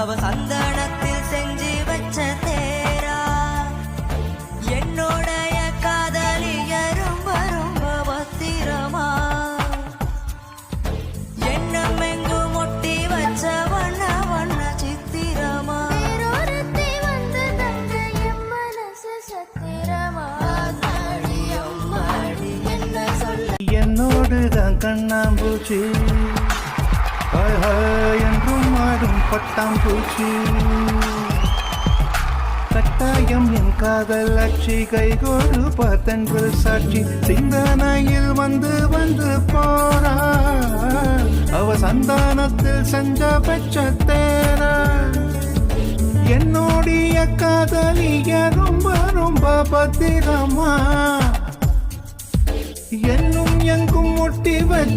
அவ சந்தனத்தில் செஞ்சு வச்ச தேரா என்னோடைய காதலிய ரொம்ப ரொம்ப பத்திரமா எண்ணம் எங்கும் ஒட்டி வச்ச வண்ண வண்ண சித்திரமா வந்து தங்க என் மனசு சத்திரமா என்ன சொல்ல என்னோடுதான் கண்ணாம்பூச்சி என்றும் ஆடும் பட்டாம்பூச்சி கட்டாயம் என் காதல் அச்சி கைகோடு பார்த்தென்று சாட்சி சிந்தனையில் வந்து வந்து போறா அவ சந்தானத்தில் செஞ்ச பெற்ற தேரா என்னோடைய காதலிய ரொம்ப ரொம்ப பத்திரமா என்னும் எங்கும் ஒட்டி வச்சு